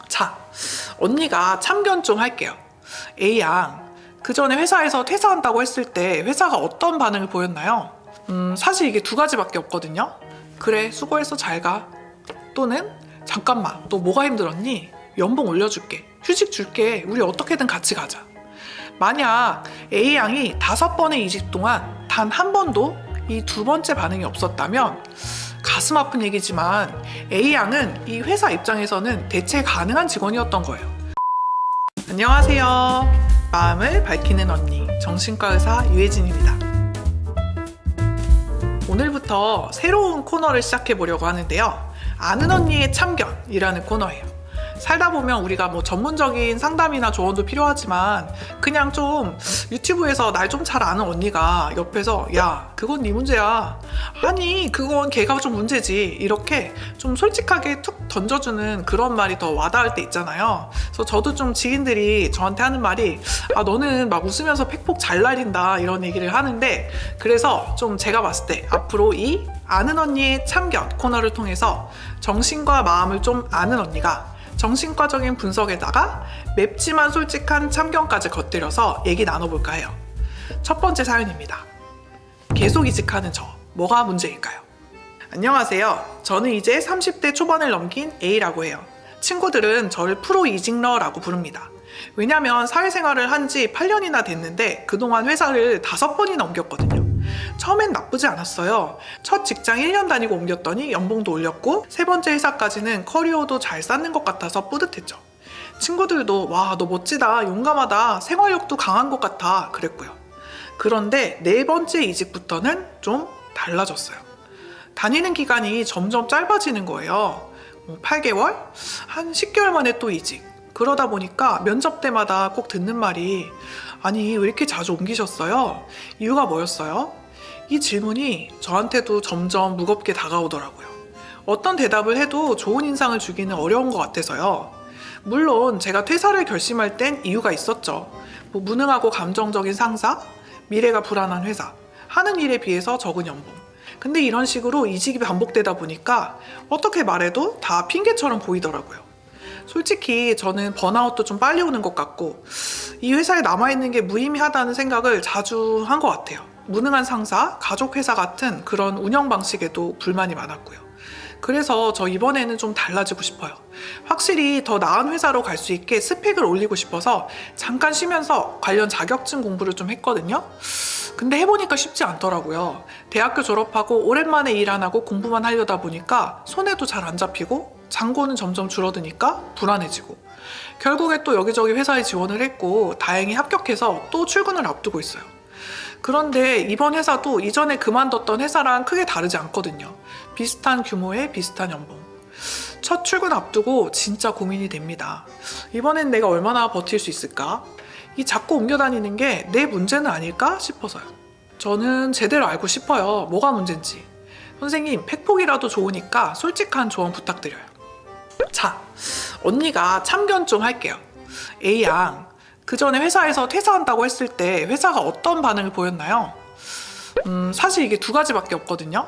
자, 언니가 참견 좀 할게요. A양, 그 전에 회사에서 퇴사한다고 했을 때 회사가 어떤 반응을 보였나요? 사실 이게 두 가지밖에 없거든요. 그래, 수고했어, 잘 가. 또는 잠깐만, 너 뭐가 힘들었니? 연봉 올려줄게. 휴직 줄게. 우리 어떻게든 같이 가자. 만약 A양이 5번의 이직 동안 단 한 번도 이 두 번째 반응이 없었다면 가슴 아픈 얘기지만 A양은 이 회사 입장에서는 대체 가능한 직원이었던 거예요. 안녕하세요. 마음을 밝히는 언니, 정신과 의사 유혜진입니다. 오늘부터 새로운 코너를 시작해 보려고 하는데요. 아는 언니의 참견이라는 코너예요. 살다 보면 우리가 뭐 전문적인 상담이나 조언도 필요하지만 그냥 좀 유튜브에서 날 좀 잘 아는 언니가 옆에서 야, 그건 네 문제야. 아니, 그건 걔가 좀 문제지. 이렇게 좀 솔직하게 툭 던져주는 그런 말이 더 와닿을 때 있잖아요. 그래서 저도 좀 지인들이 저한테 하는 말이 아, 너는 막 웃으면서 팩폭 잘 날린다 이런 얘기를 하는데, 그래서 좀 제가 봤을 때 앞으로 이 아는 언니의 참견 코너를 통해서 정신과 마음을 좀 아는 언니가 정신과적인 분석에다가 맵지만 솔직한 참견까지 곁들여서 얘기 나눠볼까 해요. 첫 번째 사연입니다. 계속 이직하는 저, 뭐가 문제일까요? 안녕하세요. 저는 이제 30대 초반을 넘긴 A라고 해요. 친구들은 저를 프로 이직러라고 부릅니다. 왜냐면 사회생활을 한 지 8년이나 됐는데 그동안 회사를 5번이나 옮겼거든요. 처음엔 나쁘지 않았어요. 첫 직장 1년 다니고 옮겼더니 연봉도 올렸고 3번째 회사까지는 커리어도 잘 쌓는 것 같아서 뿌듯했죠. 친구들도 와, 너 멋지다, 용감하다, 생활력도 강한 것 같아 그랬고요. 그런데 4번째 이직부터는 좀 달라졌어요. 다니는 기간이 점점 짧아지는 거예요. 8개월? 한 10개월 만에 또 이직. 그러다 보니까 면접 때마다 꼭 듣는 말이 아니, 왜 이렇게 자주 옮기셨어요? 이유가 뭐였어요? 이 질문이 저한테도 점점 무겁게 다가오더라고요. 어떤 대답을 해도 좋은 인상을 주기는 어려운 것 같아서요. 물론 제가 퇴사를 결심할 땐 이유가 있었죠. 뭐 무능하고 감정적인 상사, 미래가 불안한 회사, 하는 일에 비해서 적은 연봉. 근데 이런 식으로 이직이 반복되다 보니까 어떻게 말해도 다 핑계처럼 보이더라고요. 솔직히 저는 번아웃도 좀 빨리 오는 것 같고 이 회사에 남아있는 게 무의미하다는 생각을 자주 한 것 같아요. 무능한 상사, 가족 회사 같은 그런 운영 방식에도 불만이 많았고요. 그래서 저 이번에는 좀 달라지고 싶어요. 확실히 더 나은 회사로 갈 수 있게 스펙을 올리고 싶어서 잠깐 쉬면서 관련 자격증 공부를 좀 했거든요. 근데 해보니까 쉽지 않더라고요. 대학교 졸업하고 오랜만에 일 안 하고 공부만 하려다 보니까 손에도 잘 안 잡히고 잔고는 점점 줄어드니까 불안해지고 결국에 또 여기저기 회사에 지원을 했고 다행히 합격해서 또 출근을 앞두고 있어요. 그런데 이번 회사도 이전에 그만뒀던 회사랑 크게 다르지 않거든요. 비슷한 규모에 비슷한 연봉. 첫 출근 앞두고 진짜 고민이 됩니다. 이번엔 내가 얼마나 버틸 수 있을까? 이 자꾸 옮겨 다니는 게 내 문제는 아닐까 싶어서요. 저는 제대로 알고 싶어요. 뭐가 문제인지. 선생님, 팩폭이라도 좋으니까 솔직한 조언 부탁드려요. 자, 언니가 참견 좀 할게요. A양, 그 전에 회사에서 퇴사한다고 했을 때 회사가 어떤 반응을 보였나요? 사실 이게 두 가지밖에 없거든요.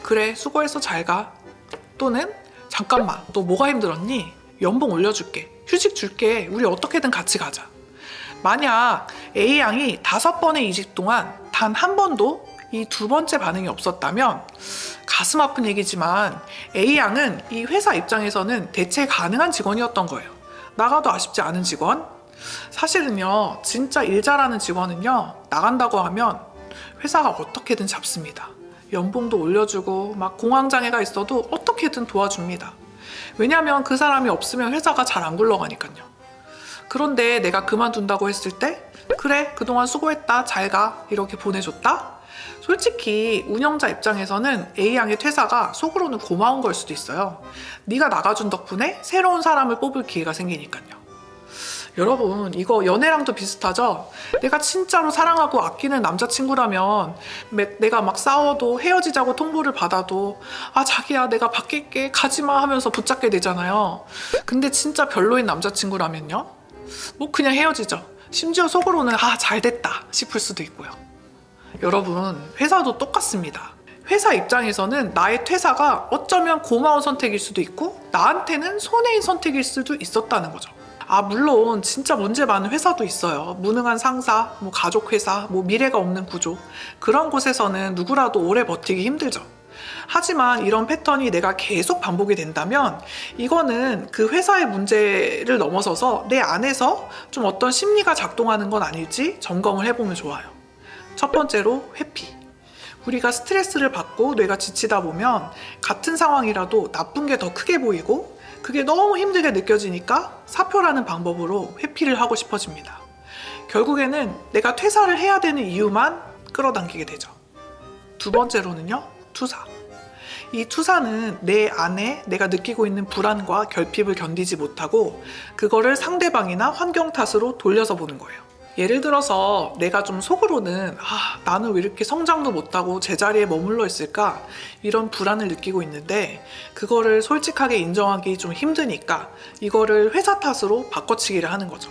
그래, 수고했어, 잘 가. 또는 잠깐만, 너 뭐가 힘들었니? 연봉 올려줄게. 휴직 줄게. 우리 어떻게든 같이 가자. 만약 A양이 5번의 이직 동안 단 한 번도 이 두 번째 반응이 없었다면 가슴 아픈 얘기지만 A양은 이 회사 입장에서는 대체 가능한 직원이었던 거예요. 나가도 아쉽지 않은 직원? 사실은요, 진짜 일 잘하는 직원은요, 나간다고 하면 회사가 어떻게든 잡습니다. 연봉도 올려주고 막 공황장애가 있어도 어떻게든 도와줍니다. 왜냐면 그 사람이 없으면 회사가 잘 안 굴러가니까요. 그런데 내가 그만둔다고 했을 때 그래, 그동안 수고했다, 잘 가, 이렇게 보내줬다? 솔직히 운영자 입장에서는 A양의 퇴사가 속으로는 고마운 걸 수도 있어요. 네가 나가준 덕분에 새로운 사람을 뽑을 기회가 생기니까요. 여러분, 이거 연애랑도 비슷하죠? 내가 진짜로 사랑하고 아끼는 남자친구라면 내가 막 싸워도 헤어지자고 통보를 받아도 아, 자기야, 내가 바뀔게, 가지마 하면서 붙잡게 되잖아요. 근데 진짜 별로인 남자친구라면요? 뭐 그냥 헤어지죠. 심지어 속으로는 아, 잘됐다 싶을 수도 있고요. 여러분, 회사도 똑같습니다. 회사 입장에서는 나의 퇴사가 어쩌면 고마운 선택일 수도 있고 나한테는 손해인 선택일 수도 있었다는 거죠. 물론 진짜 문제 많은 회사도 있어요. 무능한 상사, 가족 회사, 미래가 없는 구조. 그런 곳에서는 누구라도 오래 버티기 힘들죠. 하지만 이런 패턴이 내가 계속 반복이 된다면 이거는 그 회사의 문제를 넘어서서 내 안에서 좀 어떤 심리가 작동하는 건 아닐지 점검을 해보면 좋아요. 첫 번째로 회피. 우리가 스트레스를 받고 뇌가 지치다 보면 같은 상황이라도 나쁜 게 더 크게 보이고 그게 너무 힘들게 느껴지니까 사표라는 방법으로 회피를 하고 싶어집니다. 결국에는 내가 퇴사를 해야 되는 이유만 끌어당기게 되죠. 두 번째로는요, 투사. 이 투사는 내 안에 내가 느끼고 있는 불안과 결핍을 견디지 못하고 그거를 상대방이나 환경 탓으로 돌려서 보는 거예요. 예를 들어서 내가 좀 속으로는 나는 왜 이렇게 성장도 못하고 제자리에 머물러 있을까? 이런 불안을 느끼고 있는데 그거를 솔직하게 인정하기 좀 힘드니까 이거를 회사 탓으로 바꿔치기를 하는 거죠.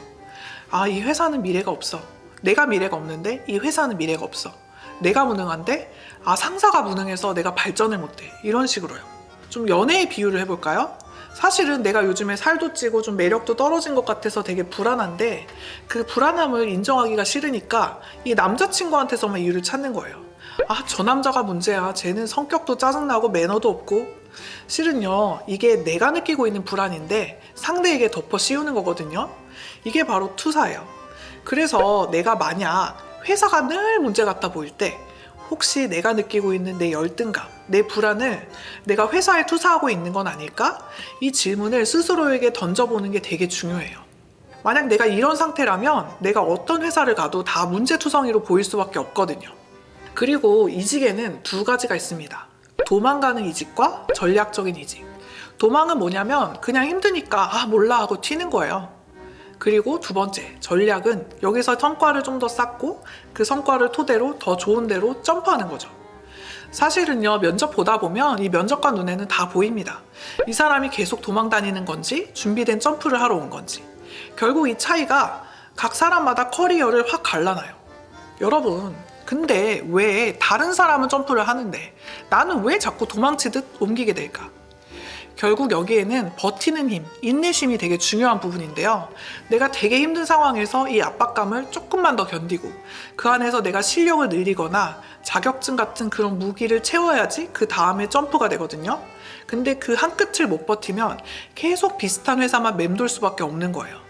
이 회사는 미래가 없어. 내가 미래가 없는데 이 회사는 미래가 없어. 내가 무능한데 상사가 무능해서 내가 발전을 못해. 이런 식으로요. 좀 연애의 비유를 해볼까요? 사실은 내가 요즘에 살도 찌고 좀 매력도 떨어진 것 같아서 되게 불안한데 그 불안함을 인정하기가 싫으니까 이 남자친구한테서만 이유를 찾는 거예요. 저 남자가 문제야. 쟤는 성격도 짜증나고 매너도 없고. 실은요, 이게 내가 느끼고 있는 불안인데 상대에게 덮어 씌우는 거거든요. 이게 바로 투사예요. 그래서 내가 만약 회사가 늘 문제 같아 보일 때 혹시 내가 느끼고 있는 내 열등감, 내 불안을 내가 회사에 투사하고 있는 건 아닐까? 이 질문을 스스로에게 던져보는 게 되게 중요해요. 만약 내가 이런 상태라면 내가 어떤 회사를 가도 다 문제투성이로 보일 수밖에 없거든요. 그리고 이직에는 두 가지가 있습니다. 도망가는 이직과 전략적인 이직. 도망은 뭐냐면 그냥 힘드니까 몰라 하고 튀는 거예요. 그리고 두 번째, 전략은 여기서 성과를 좀 더 쌓고 그 성과를 토대로 더 좋은 데로 점프하는 거죠. 사실은요, 면접 보다 보면 이 면접관 눈에는 다 보입니다. 이 사람이 계속 도망 다니는 건지 준비된 점프를 하러 온 건지. 결국 이 차이가 각 사람마다 커리어를 확 갈라놔요. 여러분, 근데 왜 다른 사람은 점프를 하는데 나는 왜 자꾸 도망치듯 옮기게 될까? 결국 여기에는 버티는 힘, 인내심이 되게 중요한 부분인데요. 내가 되게 힘든 상황에서 이 압박감을 조금만 더 견디고 그 안에서 내가 실력을 늘리거나 자격증 같은 그런 무기를 채워야지 그 다음에 점프가 되거든요. 근데 그 한 끝을 못 버티면 계속 비슷한 회사만 맴돌 수밖에 없는 거예요.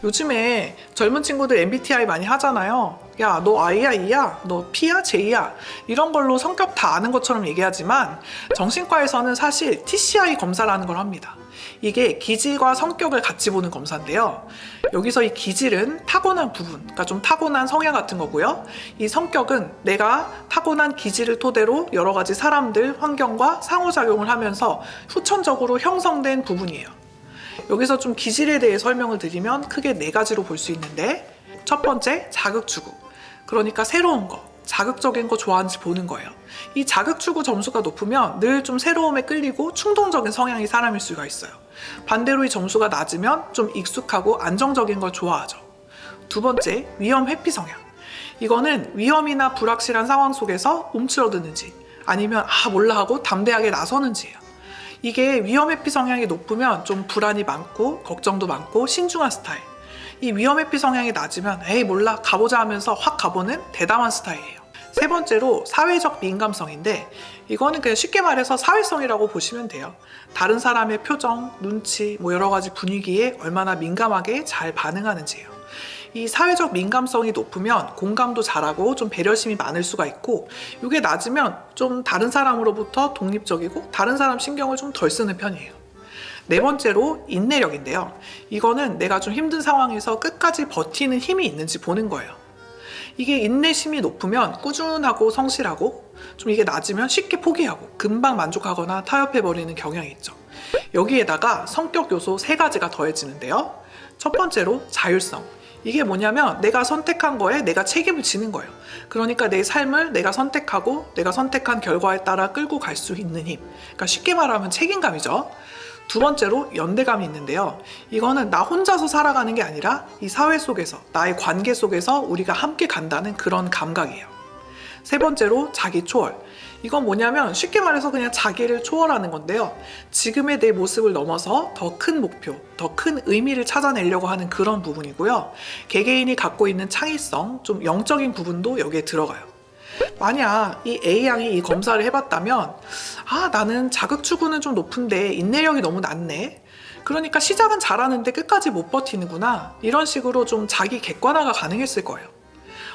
요즘에 젊은 친구들 MBTI 많이 하잖아요. 야, 너 I야, E야? 너 P야, J야? 이런 걸로 성격 다 아는 것처럼 얘기하지만 정신과에서는 사실 TCI 검사라는 걸 합니다. 이게 기질과 성격을 같이 보는 검사인데요. 여기서 이 기질은 타고난 부분, 그러니까 좀 타고난 성향 같은 거고요. 이 성격은 내가 타고난 기질을 토대로 여러 가지 사람들, 환경과 상호작용을 하면서 후천적으로 형성된 부분이에요. 여기서 좀 기질에 대해 설명을 드리면 크게 네 가지로 볼 수 있는데 첫 번째, 자극추구. 그러니까 새로운 거, 자극적인 거 좋아하는지 보는 거예요. 이 자극추구 점수가 높으면 늘 좀 새로움에 끌리고 충동적인 성향이 사람일 수가 있어요. 반대로 이 점수가 낮으면 좀 익숙하고 안정적인 걸 좋아하죠. 두 번째, 위험 회피 성향. 이거는 위험이나 불확실한 상황 속에서 움츠러드는지 아니면 몰라 하고 담대하게 나서는지예요. 이게 위험 회피 성향이 높으면 좀 불안이 많고 걱정도 많고 신중한 스타일. 이 위험 회피 성향이 낮으면 에이 몰라 가보자 하면서 확 가보는 대담한 스타일이에요. 세 번째로 사회적 민감성인데 이거는 그냥 쉽게 말해서 사회성이라고 보시면 돼요. 다른 사람의 표정, 눈치, 여러 가지 분위기에 얼마나 민감하게 잘 반응하는지예요. 이 사회적 민감성이 높으면 공감도 잘하고 좀 배려심이 많을 수가 있고 이게 낮으면 좀 다른 사람으로부터 독립적이고 다른 사람 신경을 좀 덜 쓰는 편이에요. 네 번째로 인내력인데요. 이거는 내가 좀 힘든 상황에서 끝까지 버티는 힘이 있는지 보는 거예요. 이게 인내심이 높으면 꾸준하고 성실하고 좀 이게 낮으면 쉽게 포기하고 금방 만족하거나 타협해버리는 경향이 있죠. 여기에다가 성격 요소 세 가지가 더해지는데요. 첫 번째로 자율성. 이게 뭐냐면 내가 선택한 거에 내가 책임을 지는 거예요. 그러니까 내 삶을 내가 선택하고 내가 선택한 결과에 따라 끌고 갈 수 있는 힘. 그러니까 쉽게 말하면 책임감이죠. 두 번째로 연대감이 있는데요. 이거는 나 혼자서 살아가는 게 아니라 이 사회 속에서 나의 관계 속에서 우리가 함께 간다는 그런 감각이에요. 세 번째로 자기 초월. 이건 뭐냐면 쉽게 말해서 그냥 자기를 초월하는 건데요. 지금의 내 모습을 넘어서 더 큰 목표, 더 큰 의미를 찾아내려고 하는 그런 부분이고요. 개개인이 갖고 있는 창의성, 좀 영적인 부분도 여기에 들어가요. 만약 이 A양이 이 검사를 해봤다면 나는 자극 추구는 좀 높은데 인내력이 너무 낮네. 그러니까 시작은 잘하는데 끝까지 못 버티는구나. 이런 식으로 좀 자기 객관화가 가능했을 거예요.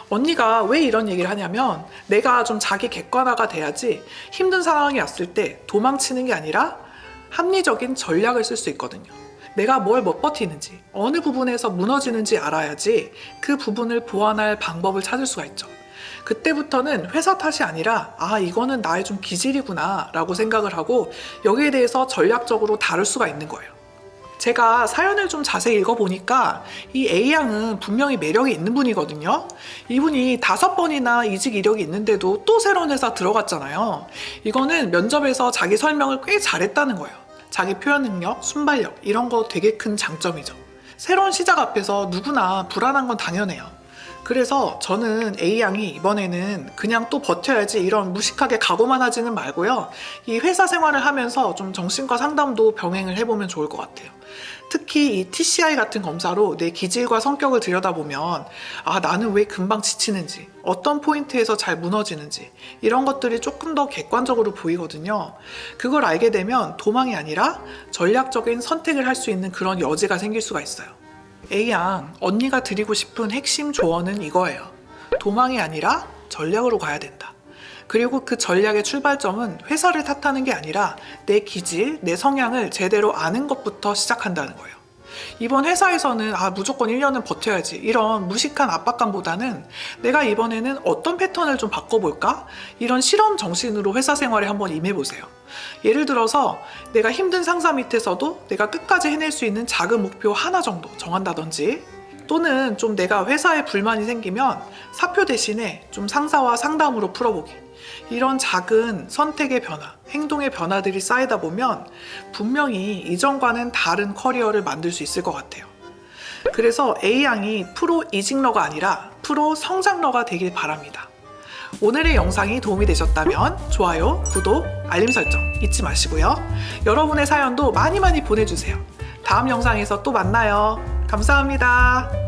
언니가 왜 이런 얘기를 하냐면 내가 좀 자기 객관화가 돼야지 힘든 상황이 왔을 때 도망치는 게 아니라 합리적인 전략을 쓸 수 있거든요. 내가 뭘 못 버티는지, 어느 부분에서 무너지는지 알아야지 그 부분을 보완할 방법을 찾을 수가 있죠. 그때부터는 회사 탓이 아니라 이거는 나의 좀 기질이구나 라고 생각을 하고 여기에 대해서 전략적으로 다룰 수가 있는 거예요. 제가 사연을 좀 자세히 읽어보니까 이 A양은 분명히 매력이 있는 분이거든요. 이분이 5번이나 이직 이력이 있는데도 또 새로운 회사 들어갔잖아요. 이거는 면접에서 자기 설명을 꽤 잘했다는 거예요. 자기 표현 능력, 순발력 이런 거 되게 큰 장점이죠. 새로운 시작 앞에서 누구나 불안한 건 당연해요. 그래서 저는 A양이 이번에는 그냥 또 버텨야지 이런 무식하게 각오만 하지는 말고요. 이 회사 생활을 하면서 좀 정신과 상담도 병행을 해보면 좋을 것 같아요. 특히 이 TCI 같은 검사로 내 기질과 성격을 들여다보면 나는 왜 금방 지치는지, 어떤 포인트에서 잘 무너지는지 이런 것들이 조금 더 객관적으로 보이거든요. 그걸 알게 되면 도망이 아니라 전략적인 선택을 할 수 있는 그런 여지가 생길 수가 있어요. A양, 언니가 드리고 싶은 핵심 조언은 이거예요. 도망이 아니라 전략으로 가야 된다. 그리고 그 전략의 출발점은 회사를 탓하는 게 아니라 내 기질, 내 성향을 제대로 아는 것부터 시작한다는 거예요. 이번 회사에서는 무조건 1년은 버텨야지 이런 무식한 압박감보다는 내가 이번에는 어떤 패턴을 좀 바꿔볼까? 이런 실험 정신으로 회사 생활에 한번 임해보세요. 예를 들어서 내가 힘든 상사 밑에서도 내가 끝까지 해낼 수 있는 작은 목표 하나 정도 정한다든지, 또는 좀 내가 회사에 불만이 생기면 사표 대신에 좀 상사와 상담으로 풀어보기. 이런 작은 선택의 변화, 행동의 변화들이 쌓이다 보면 분명히 이전과는 다른 커리어를 만들 수 있을 것 같아요. 그래서 A양이 프로 이직러가 아니라 프로 성장러가 되길 바랍니다. 오늘의 영상이 도움이 되셨다면 좋아요, 구독, 알림 설정 잊지 마시고요. 여러분의 사연도 많이 보내주세요. 다음 영상에서 또 만나요. 감사합니다.